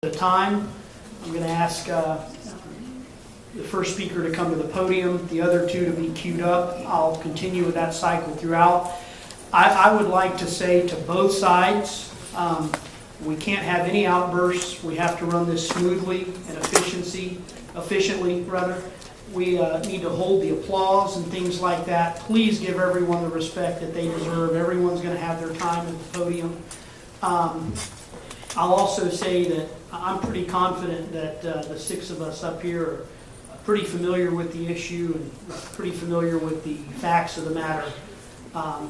At a time. I'm going to ask the first speaker to come to the podium, the other two to be queued up. I'll continue with that cycle throughout. I would like to say to both sides, we can't have any outbursts. We have to run this smoothly and efficiently. We need to hold the applause and things like that. Please give everyone the respect that they deserve. Everyone's going to have their time at the podium. I'll also say that I'm pretty confident that the six of us up here are pretty familiar with the issue and pretty familiar with the facts of the matter.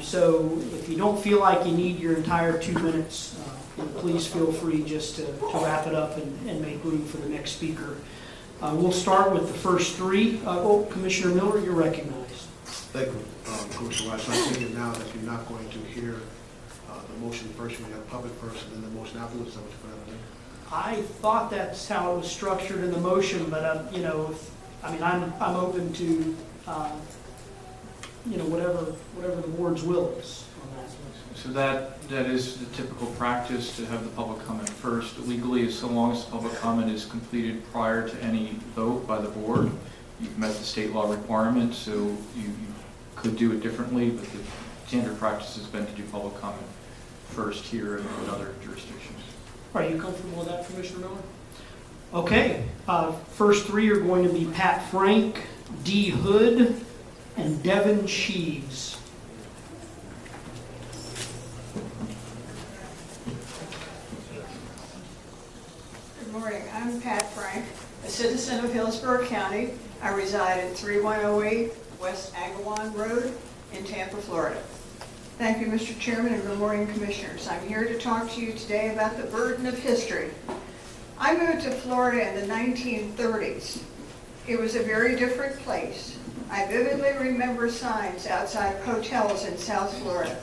So if you don't feel like you need your entire 2 minutes, please feel free just to wrap it up and make room for the next speaker. We'll start with the first three. Commissioner Miller, you're recognized. Thank you, Commissioner Rice. I'm thinking now that you're not going to hear the motion first. We have public first and then the motion afterwards. Is that what you're going to do? I thought that's how it was structured in the motion, but I'm open to whatever the board's will is on that. So that is the typical practice, to have the public comment first. Legally, so long as the public comment is completed prior to any vote by the board, you've met the state law requirement. So you could do it differently, but the standard practice has been to do public comment first here and in other jurisdictions. Are you comfortable with that, Commissioner Miller? Okay. First three are going to be Pat Frank, D. Hood, and Devin Sheaves. Good morning. I'm Pat Frank, a citizen of Hillsborough County. I reside at 3108 West Agawam Road in Tampa, Florida. Thank you, Mr. Chairman, and good morning, Commissioners. I'm here to talk to you today about the burden of history. I moved to Florida in the 1930s. It was a very different place. I vividly remember signs outside of hotels in South Florida.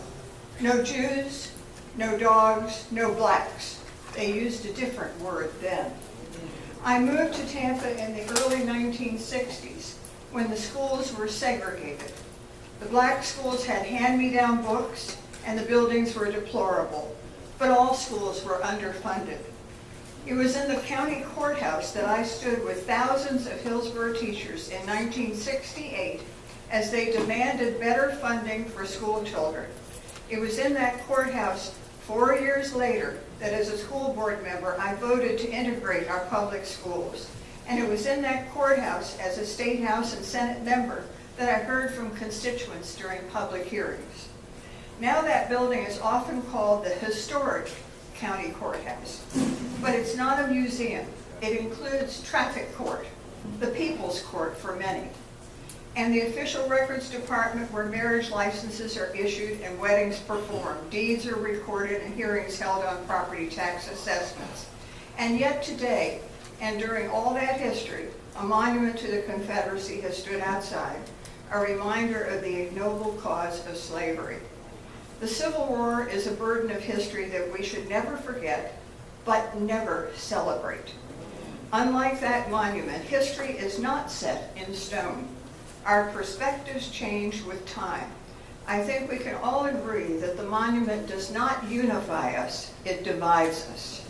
No Jews, no dogs, no blacks. They used a different word then. I moved to Tampa in the early 1960s when the schools were segregated. The black schools had hand-me-down books and the buildings were deplorable, but all schools were underfunded. It was in the county courthouse that I stood with thousands of Hillsborough teachers in 1968 as they demanded better funding for school children. It was in that courthouse 4 years later that as a school board member I voted to integrate our public schools. And it was in that courthouse as a State House and Senate member that I heard from constituents during public hearings. Now that building is often called the historic county courthouse, but it's not a museum. It includes traffic court, the people's court for many, and the official records department where marriage licenses are issued and weddings performed, deeds are recorded, and hearings held on property tax assessments. And yet today, and during all that history, a monument to the Confederacy has stood outside, a reminder of the ignoble cause of slavery. The Civil War is a burden of history that we should never forget, but never celebrate. Unlike that monument, history is not set in stone. Our perspectives change with time. I think we can all agree that the monument does not unify us, it divides us.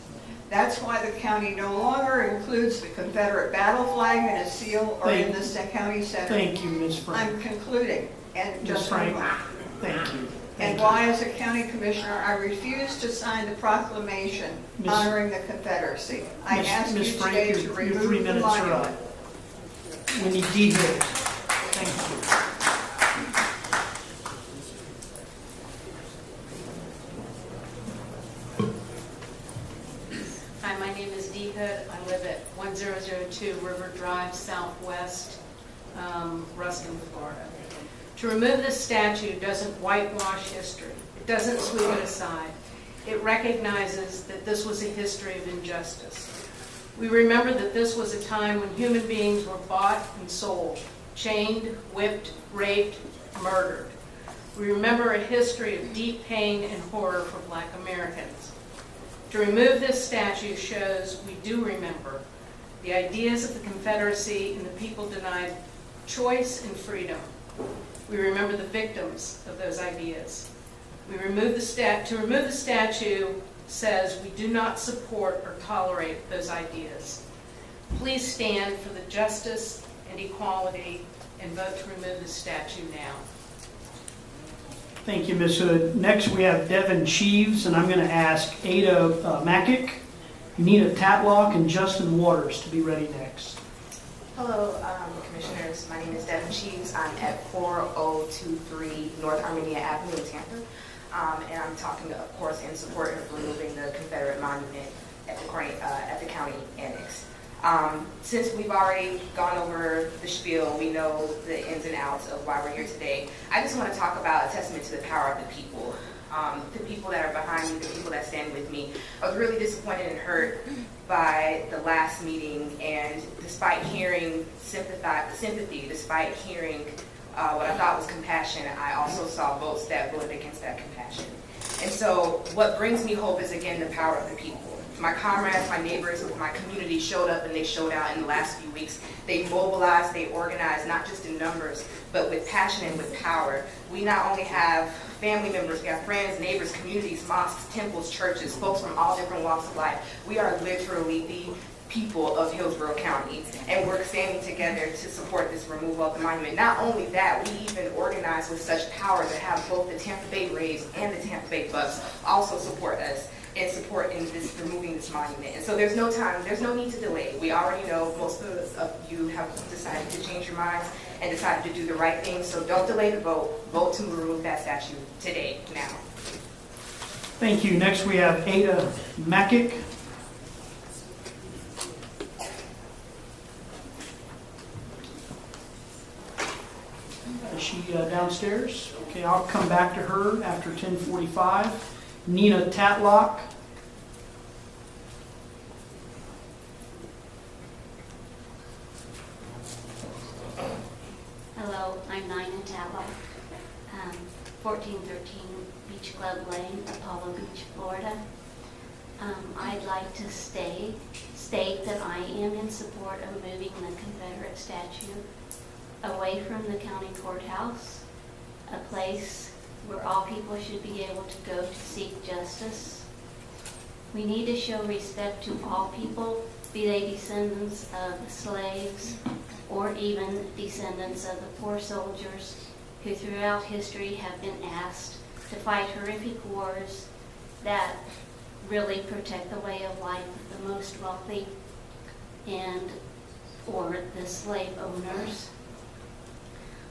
That's why the county no longer includes the Confederate battle flag in a seal or in the county center. Thank you, Ms. Frank. I'm concluding. And Ms. Frank, thank you. And why, as a county commissioner, I refuse to sign the proclamation honoring the Confederacy. I ask you today to remove the monument. We need details. Thank you. Hi, my name is Dee Hood. I live at 1002 River Drive, Southwest, Ruskin, Florida. To remove this statue doesn't whitewash history. It doesn't sweep it aside. It recognizes that this was a history of injustice. We remember that this was a time when human beings were bought and sold, chained, whipped, raped, murdered. We remember a history of deep pain and horror for Black Americans. To remove this statue shows we do remember the ideas of the Confederacy and the people denied choice and freedom. We remember the victims of those ideas. To remove the statue says we do not support or tolerate those ideas. Please stand for the justice and equality and vote to remove the statue now. Thank you, Ms. Hood. Next, we have Devin Cheeves, and I'm going to ask Ada Makic, Nina Tatlock, and Justin Waters to be ready next. Hello, Commissioners. My name is Devin Cheeves. I'm at 4023 North Armenia Avenue in Tampa. And I'm talking, of course, in support of removing the Confederate monument at the county annex. Since we've already gone over the spiel, we know the ins and outs of why we're here today. I just want to talk about a testament to the power of the people that are behind me, the people that stand with me. I was really disappointed and hurt by the last meeting, and despite hearing sympathy, despite hearing what I thought was compassion, I also saw votes that voted against that compassion. And so what brings me hope is, again, the power of the people. My comrades, my neighbors, my community showed up and they showed out in the last few weeks. They mobilized, they organized, not just in numbers, but with passion and with power. We not only have family members, we have friends, neighbors, communities, mosques, temples, churches, folks from all different walks of life. We are literally the people of Hillsborough County, and we're standing together to support this removal of the monument. Not only that, we even organize with such power to have both the Tampa Bay Rays and the Tampa Bay Bucks also support us and support in this removing this monument. And so there's no time, there's no need to delay. We already know most of you have decided to change your minds and decided to do the right thing, so don't delay the vote. Vote to remove that statue today, now. Thank you. Next, we have Ada Makic. Is she downstairs? Okay, I'll come back to her after 10:45. Nina Tatlock. Hello, I'm Nina Tatlock, 1413 Beach Club Lane, Apollo Beach, Florida. I'd like to state that I am in support of moving the Confederate statue away from the county courthouse, a place where all people should be able to go to seek justice. We need to show respect to all people, be they descendants of slaves or even descendants of the poor soldiers who throughout history have been asked to fight horrific wars that really protect the way of life of the most wealthy and or the slave owners.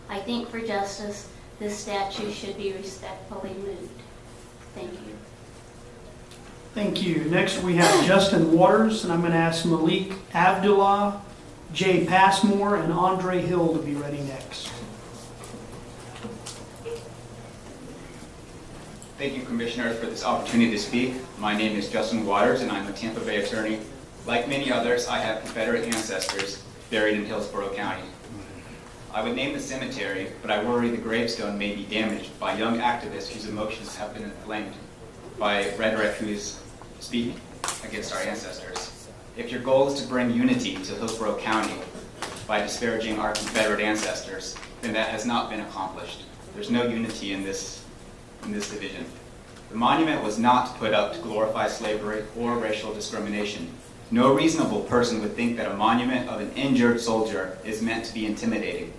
I think for justice, this statue should be respectfully moved. Thank you. Thank you. Next, we have Justin Waters, and I'm going to ask Malik Abdullah, Jay Passmore, and Andre Hill to be ready next. Thank you, Commissioners, for this opportunity to speak. My name is Justin Waters, and I'm a Tampa Bay attorney. Like many others, I have Confederate ancestors buried in Hillsborough County. I would name the cemetery, but I worry the gravestone may be damaged by young activists whose emotions have been inflamed by rhetoric who is speaking against our ancestors. If your goal is to bring unity to Hillsborough County by disparaging our Confederate ancestors, then that has not been accomplished. There's no unity in this division. The monument was not put up to glorify slavery or racial discrimination. No reasonable person would think that a monument of an injured soldier is meant to be intimidating.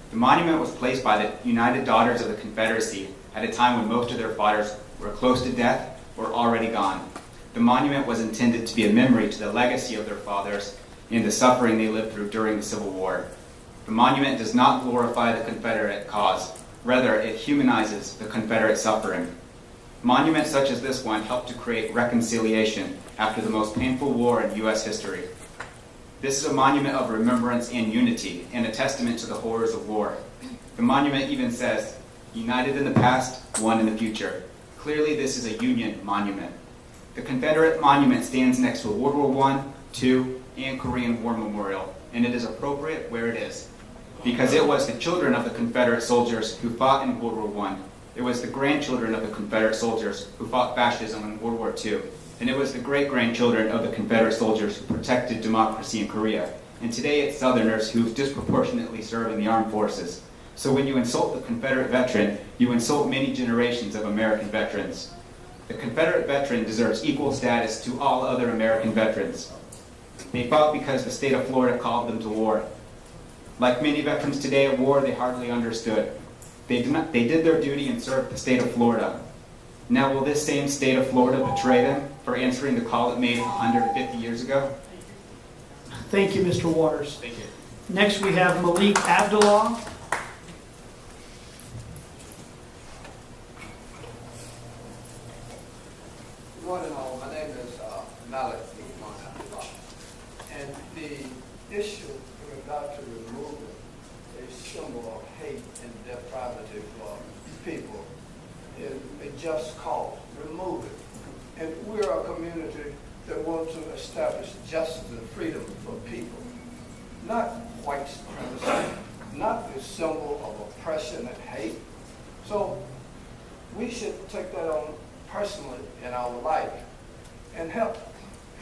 The monument was placed by the United Daughters of the Confederacy at a time when most of their fathers were close to death or already gone. The monument was intended to be a memory to the legacy of their fathers and the suffering they lived through during the Civil War. The monument does not glorify the Confederate cause. Rather, it humanizes the Confederate suffering. Monuments such as this one help to create reconciliation after the most painful war in U.S. history. This is a monument of remembrance and unity, and a testament to the horrors of war. The monument even says, united in the past, one in the future. Clearly, this is a Union monument. The Confederate monument stands next to a World War I, II, and Korean War memorial, and it is appropriate where it is, because it was the children of the Confederate soldiers who fought in World War I. It was the grandchildren of the Confederate soldiers who fought fascism in World War II. And it was the great-grandchildren of the Confederate soldiers who protected democracy in Korea. And today it's Southerners who disproportionately serve in the armed forces. So when you insult the Confederate veteran, you insult many generations of American veterans. The Confederate veteran deserves equal status to all other American veterans. They fought because the state of Florida called them to war. Like many veterans today at war, they hardly understood. They did their duty and served the state of Florida. Now will this same state of Florida betray them for answering the call it made 150 years ago? Thank you, Mr. Waters. Thank you. Next, we have Malik Abdullah. Good morning, all. My name is Malik Abdullah. And the issue in regard to removing a symbol of hate and depravity for people is a just cause. Remove it. And we're a community that wants to establish justice and freedom for people, not white supremacy, not the symbol of oppression and hate. So we should take that on personally in our life and help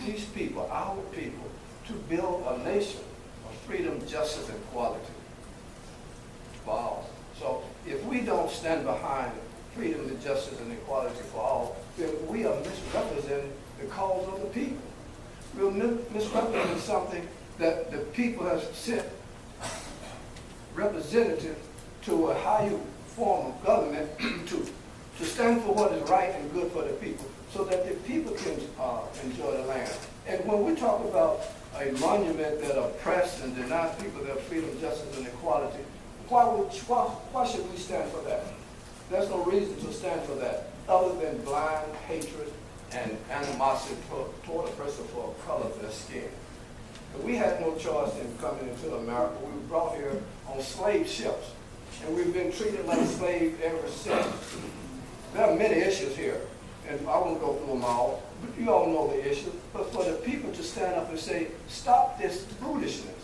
these people, our people, to build a nation of freedom, justice, and equality for all. So if we don't stand behind freedom and justice and equality for all, then we are misrepresenting the cause of the people. We're misrepresenting something that the people have sent representatives to a higher form of government to stand for what is right and good for the people, so that the people can enjoy the land. And when we talk about a monument that oppresses and denies people their freedom, justice, and equality, why should we stand for that? There's no reason to stand for that, other than blind hatred and animosity toward a person for the color of their skin. But we had no choice in coming into America. We were brought here on slave ships, and we've been treated like slaves ever since. There are many issues here, and I won't go through them all, but you all know the issues. But for the people to stand up and say, stop this foolishness,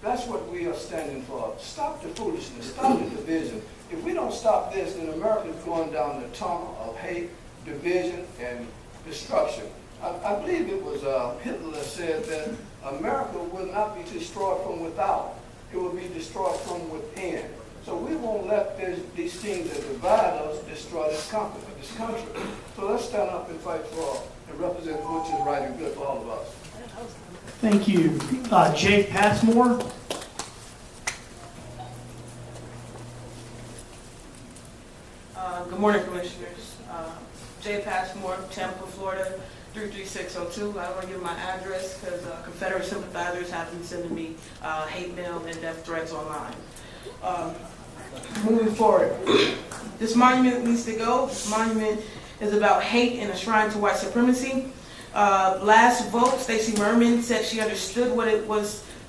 that's what we are standing for. Stop the foolishness, stop the division. If we don't stop this, then America is going down the tunnel of hate, division, and destruction. I believe it was Hitler that said that America will not be destroyed from without. It will be destroyed from within. So we won't let these things that divide us destroy this country. So let's stand up and fight for and represent which is right and good for all of us. Thank you. Jake Passmore. Good morning, Commissioners. Jay Passmore, Tampa, Florida, 33602. I don't want to give my address because Confederate sympathizers have been sending me hate mail and death threats online. Moving forward, this monument needs to go. This monument is about hate and a shrine to white supremacy. Last vote, Stacey Merman said she understood what it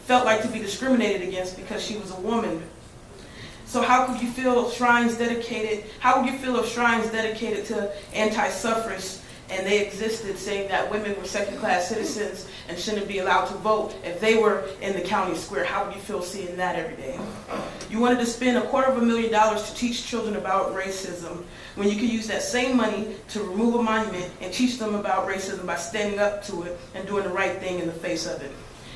felt like to be discriminated against because she was a woman. So how could you feel of shrines dedicated? How would you feel of shrines dedicated to anti-suffragists and they existed, saying that women were second-class citizens and shouldn't be allowed to vote if they were in the county square? How would you feel seeing that every day? You wanted to spend $250,000 to teach children about racism when you could use that same money to remove a monument and teach them about racism by standing up to it and doing the right thing in the face of it.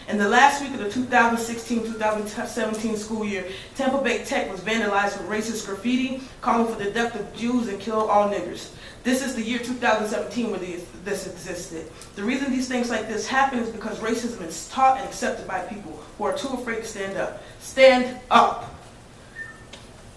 In the last week of the 2016-2017 school year, Tampa Bay Tech was vandalized with racist graffiti, calling for the death of Jews and kill all niggers. This is the year 2017 where this existed. The reason these things like this happen is because racism is taught and accepted by people who are too afraid to stand up. Stand up.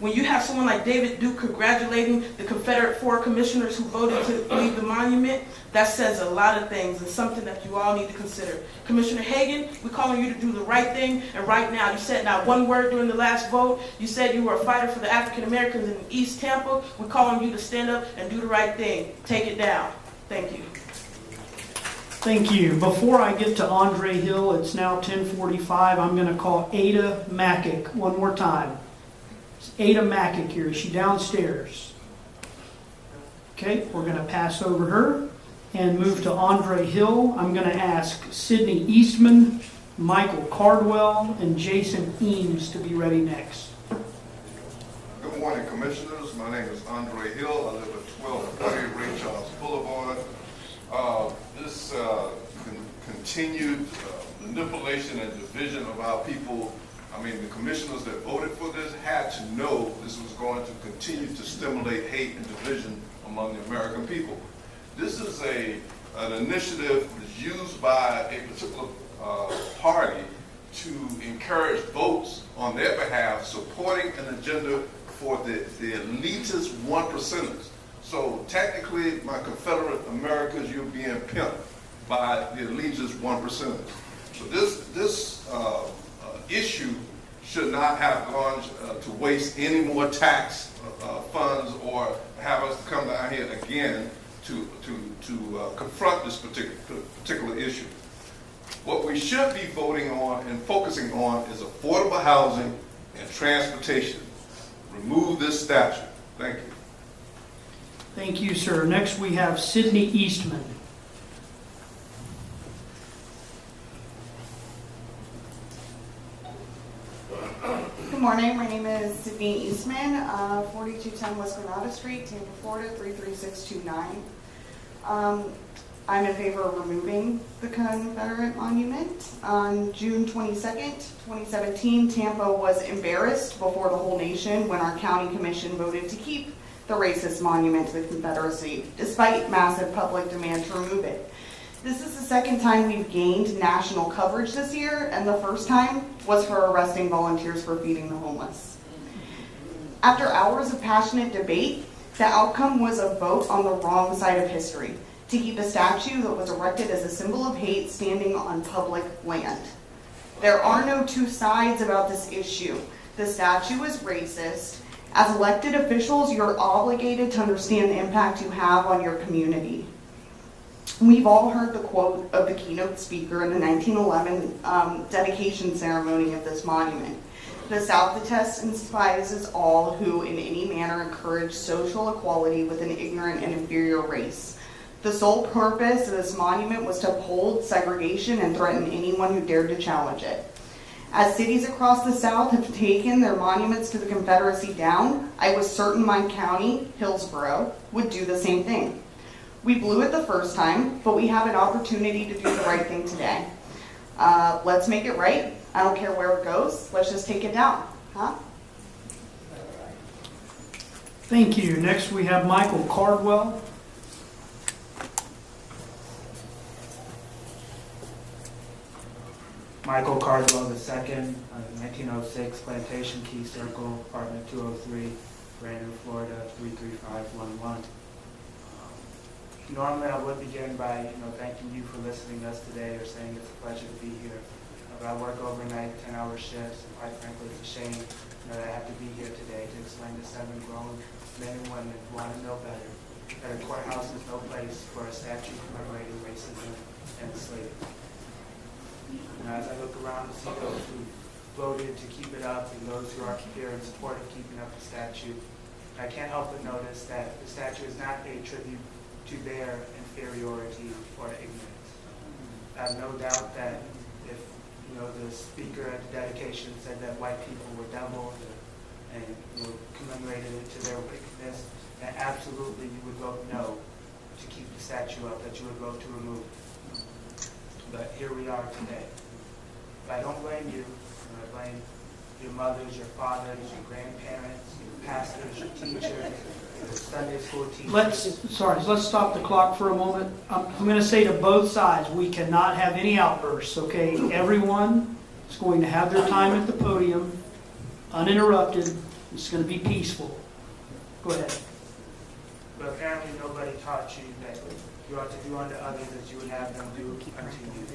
When you have someone like David Duke congratulating the Confederate 4 commissioners who voted to leave the monument, that says a lot of things and something that you all need to consider. Commissioner Hagan, we're calling you to do the right thing, and right now you said not one word during the last vote. You said you were a fighter for the African Americans in East Tampa. We're calling you to stand up and do the right thing. Take it down. Thank you. Thank you. Before I get to Andre Hill, it's now 10:45. I'm going to call Ada Mackick one more time. Ada Mackick here. Is she downstairs? Okay, we're going to pass over her and move to Andre Hill. I'm going to ask Sydney Eastman, Michael Cardwell, and Jason Eames to be ready next. Good morning, Commissioners. My name is Andre Hill. I live at 1240 Ray Charles Boulevard. This continued manipulation and division of our people, I mean, the commissioners that voted for this had to know this was going to continue to stimulate hate and division among the American people. This is an initiative that's used by a particular party to encourage votes on their behalf, supporting an agenda for the elitist 1%ers. So technically, my Confederate Americans, you're being pimped by the elitist 1%ers. So this issue should not have gone to waste any more tax funds or have us come down here again to confront this particular issue. What we should be voting on and focusing on is affordable housing and transportation. Remove this statute. Thank you. Thank you, sir. Next, we have Sidney Eastman. Good morning. My name is Sidney Eastman, 4210 West Granada Street, Tampa, Florida, 33629. I'm in favor of removing the Confederate monument. On June 22nd, 2017, Tampa was embarrassed before the whole nation when our county commission voted to keep the racist monument to the Confederacy, despite massive public demand to remove it. This is the second time we've gained national coverage this year, and the first time was for arresting volunteers for feeding the homeless. After hours of passionate debate, the outcome was a vote on the wrong side of history, to keep a statue that was erected as a symbol of hate standing on public land. There are no two sides about this issue. The statue is racist. As elected officials, you're obligated to understand the impact you have on your community. We've all heard the quote of the keynote speaker in the 1911 dedication ceremony of this monument. The South detests and despises all who in any manner encourage social equality with an ignorant and inferior race. The sole purpose of this monument was to uphold segregation and threaten anyone who dared to challenge it. As cities across the South have taken their monuments to the Confederacy down, I was certain my county, Hillsborough, would do the same thing. We blew it the first time, but we have an opportunity to do the right thing today. Let's make it right. I don't care where it goes. Let's just take it down, huh? Thank you. Next, we have Michael Cardwell. Michael Cardwell II, 1906, Plantation Key Circle, apartment 203, Brandon, Florida, 33511. Normally, I would begin by, thanking you for listening to us today or saying it's a pleasure to be here. But I work overnight, 10-hour shifts, and quite frankly, it's a shame that I have to be here today to explain to 7 grown men and women who want to know better that a courthouse is no place for a statue commemorating racism and slavery. As I look around and see those who voted to keep it up and those who are here in support of keeping up the statue, I can't help but notice that the statue is not a tribute to their inferiority or ignorance. I have no doubt that if the speaker at the dedication said that white people were devils and commemorated it to their wickedness, then absolutely you would vote no to keep the statue up, that you would vote to remove it. But here we are today. But I don't blame you. I blame your mothers, your fathers, your grandparents, your pastors, your teachers, your Sunday school teachers. Let's stop the clock for a moment. I'm going to say to both sides, we cannot have any outbursts, okay? Everyone is going to have their time at the podium, uninterrupted. It's going to be peaceful. Go ahead. But apparently nobody taught you that you ought to do unto others as you would have them do unto you.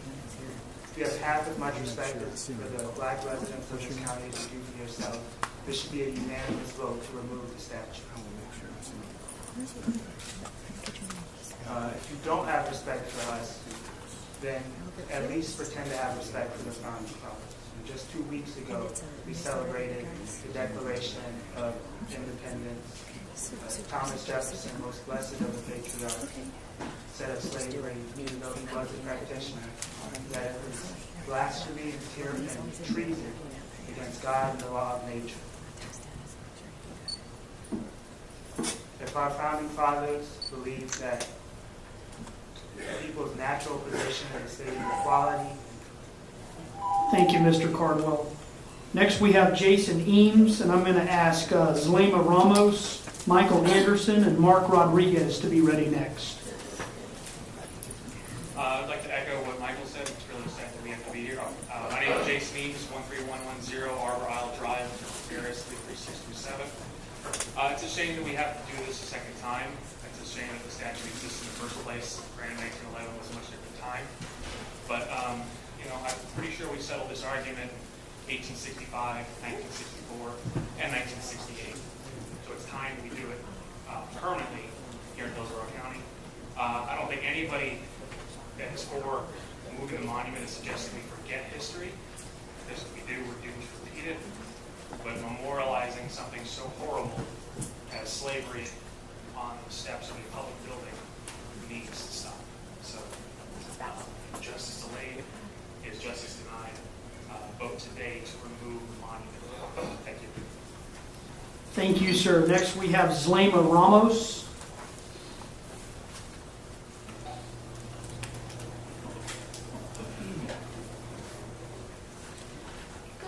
If you have half as much respect for the black residents of this county as you do for yourself, there should be a unanimous vote to remove the statue. If you don't have respect for us, then at least pretend to have respect for the founding fathers. Just 2 weeks ago, we celebrated the Declaration of Independence. Thomas Jefferson, most blessed of the patriarchs, said of slavery, even though he was a practitioner, that it was blasphemy and tyranny and treason against God and the law of nature. If our founding fathers believed that people's natural position in the state of equality. Thank you, Mr. Cardwell. Next, we have Jason Eames, and I'm going to ask Zulema Ramos, Michael Anderson, and Marc Rodriguez to be ready next. My name is Jason Eames, 13110 Arbor Isle Drive, Ferris 33627. It's a shame that we have to do this a second time. It's a shame that the statute exists in the first place. Granted, 1911 was a much different time. But, you know, I'm pretty sure we settled this argument 1865, 1964, and 1968. So it's time we do it permanently here in Hillsborough County. I don't think anybody that is for moving the monument is suggesting we forget history. Because if we do, we're doomed to repeat it. But memorializing something so horrible as slavery on the steps of a public building needs to stop. So, justice delayed is justice denied. Vote today to remove the monument. Thank you. Thank you, sir. Next, we have Zlema Ramos.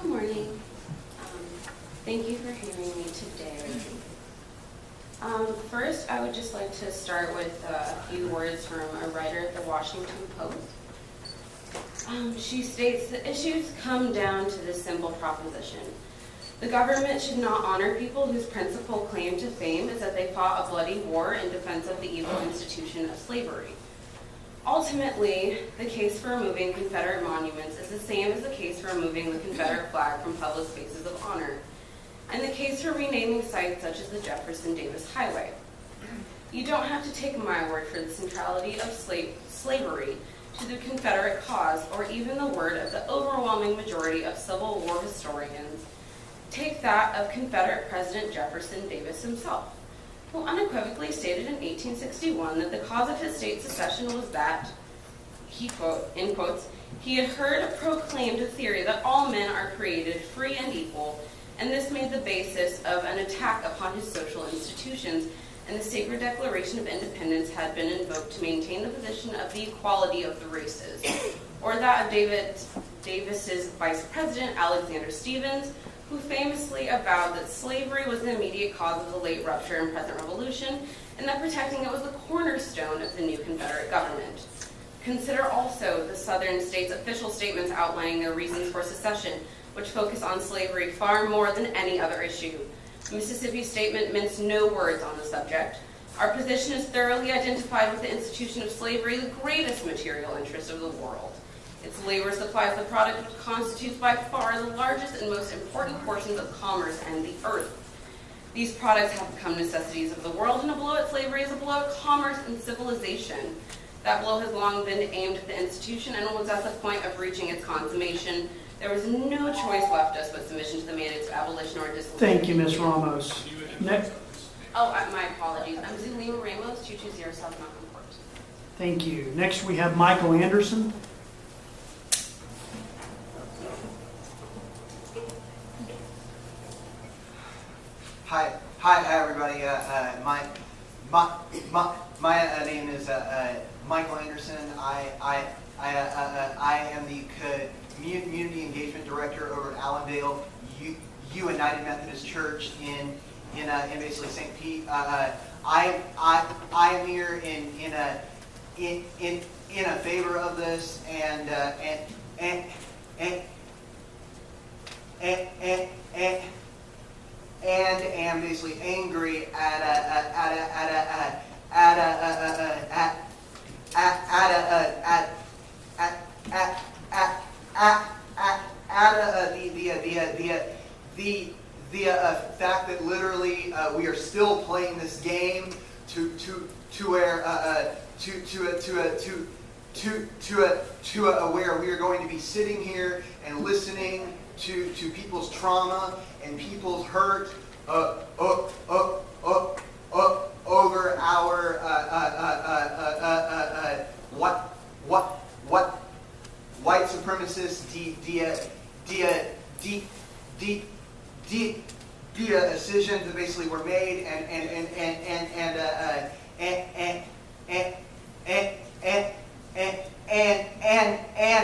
Good morning. Thank you for hearing me today. First, I would just like to start with a few words from a writer at the Washington Post. She states, the issues come down to this simple proposition. The government should not honor people whose principal claim to fame is that they fought a bloody war in defense of the evil institution of slavery. Ultimately, the case for removing Confederate monuments is the same as the case for removing the Confederate flag from public spaces of honor, and the case for renaming sites such as the Jefferson Davis Highway. You don't have to take my word for the centrality of slavery to the Confederate cause, or even the word of the overwhelming majority of Civil War historians. Take that of Confederate President Jefferson Davis himself, who unequivocally stated in 1861 that the cause of his state secession was that, he quote, in quotes, he had heard proclaimed a theory that all men are created free and equal, and this made the basis of an attack upon his social institutions, and the sacred Declaration of Independence had been invoked to maintain the position of the equality of the races, or that of Davis's vice president, Alexander Stephens, who famously avowed that slavery was the immediate cause of the late rupture and present revolution, and that protecting it was the cornerstone of the new Confederate government. Consider also the Southern states' official statements outlining their reasons for secession, which focus on slavery far more than any other issue. Mississippi's statement minced no words on the subject. Our position is thoroughly identified with the institution of slavery, the greatest material interest of the world. Its labor supplies the product which constitutes by far the largest and most important portions of commerce and the earth. These products have become necessities of the world, and a blow at slavery is a blow at commerce and civilization. That blow has long been aimed at the institution and was at the point of reaching its consummation. There was no choice left us but submission to the mandates of abolition or dissolution. Thank you, Ms. Ramos. Next. Oh, my apologies. I'm Zulema Ramos, 220 South Mountain Court. Thank you. Next, we have Michael Anderson. Hi, everybody. My name is Michael Anderson. I am the Community Engagement Director over at Allendale United Methodist Church in basically St. Pete. I am here in a favor of this and am basically angry the fact that literally we are still playing this game to where where we are going to be sitting here and listening to people's trauma and people's hurt over our white supremacist decisions that basically were made and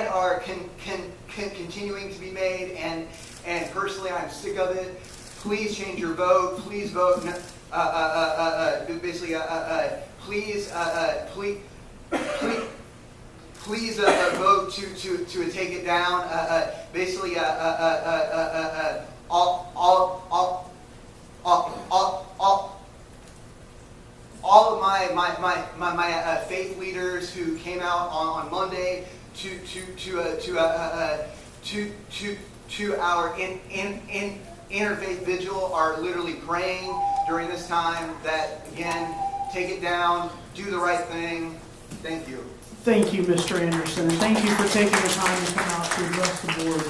are continuing to be made, and personally I'm sick of it. Please change your vote. Please vote. please vote to take it down. Basically, all of my faith leaders who came out on Monday to our interfaith vigil are literally praying during this time that, again, take it down, do the right thing. Thank you. Thank you, Mr. Anderson, and thank you for taking the time to come out to address the board.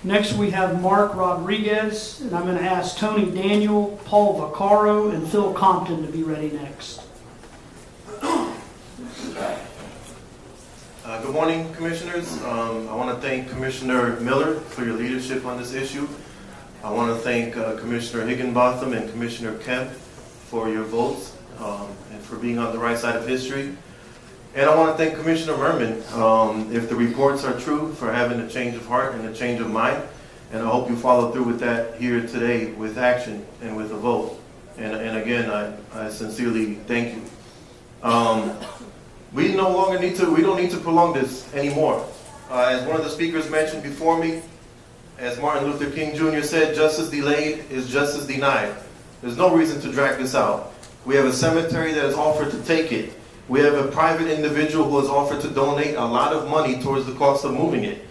Next, we have Marc Rodriguez, and I'm going to ask Tony Daniel, Paul Vaccaro, and Phil Compton to be ready next. Good morning, Commissioners. I want to thank Commissioner Miller for your leadership on this issue. I want to thank Commissioner Higginbotham and Commissioner Kemp for your votes and for being on the right side of history. And I want to thank Commissioner Merman, if the reports are true, for having a change of heart and a change of mind. And I hope you follow through with that here today with action and with a vote. And again, I sincerely thank you. We don't need to prolong this anymore. As one of the speakers mentioned before me, as Martin Luther King Jr. said, justice delayed is justice denied. There's no reason to drag this out. We have a cemetery that has offered to take it. We have a private individual who has offered to donate a lot of money towards the cost of moving it.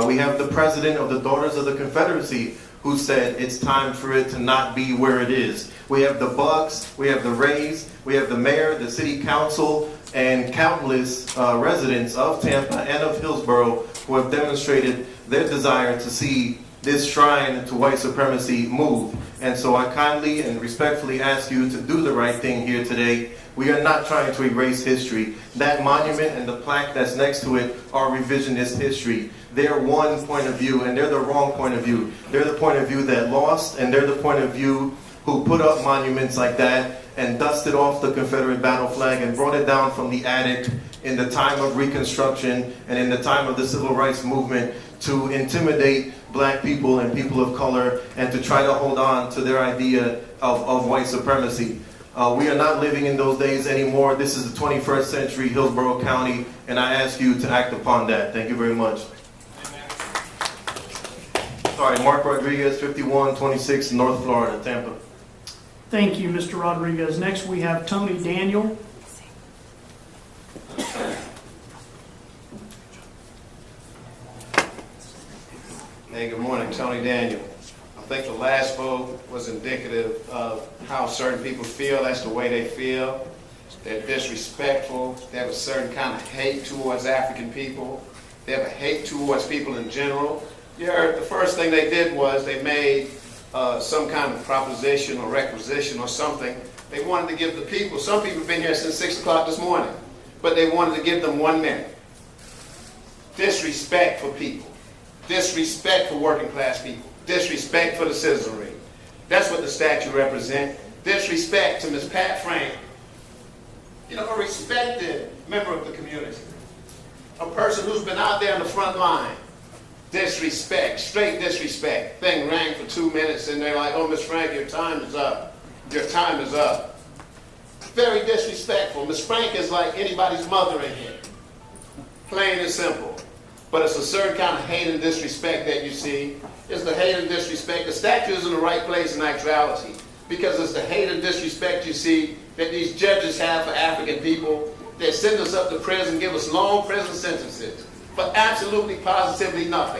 We have the president of the Daughters of the Confederacy who said it's time for it to not be where it is. We have the Bucks, we have the Rays, we have the mayor, the city council, and countless residents of Tampa and of Hillsborough who have demonstrated their desire to see this shrine to white supremacy move. And so I kindly and respectfully ask you to do the right thing here today. We are not trying to erase history. That monument and the plaque that's next to it are revisionist history. They're one point of view, and they're the wrong point of view. They're the point of view that lost, and they're the point of view who put up monuments like that and dusted off the Confederate battle flag and brought it down from the attic in the time of Reconstruction and in the time of the Civil Rights Movement to intimidate black people and people of color and to try to hold on to their idea of white supremacy. We are not living in those days anymore. This is the 21st century Hillsborough County, and I ask you to act upon that. Thank you very much. Sorry, Marc Rodriguez, 5126 North Florida, Tampa. Thank you, Mr. Rodriguez. Next, we have Tony Daniel. Hey, good morning, Tony Daniel. I think the last vote was indicative of how certain people feel. That's the way they feel. They're disrespectful. They have a certain kind of hate towards African people. They have a hate towards people in general. You heard the first thing they did was they made some kind of proposition or requisition or something. They wanted to give the people, some people have been here since 6 o'clock this morning, but they wanted to give them 1 minute. Disrespect for people. Disrespect for working class people. Disrespect for the citizenry. That's what the statue represents. Disrespect to Ms. Pat Frank. You know, a respected member of the community. A person who's been out there on the front line. Disrespect, straight disrespect. Thing rang for 2 minutes and they're like, oh, Ms. Frank, your time is up. Your time is up. Very disrespectful. Ms. Frank is like anybody's mother in here. Plain and simple. But it's a certain kind of hate and disrespect that you see. It's the hate and disrespect. The statue is in the right place in actuality. Because it's the hate and disrespect you see that these judges have for African people. They send us up to prison, give us long prison sentences for absolutely, positively nothing.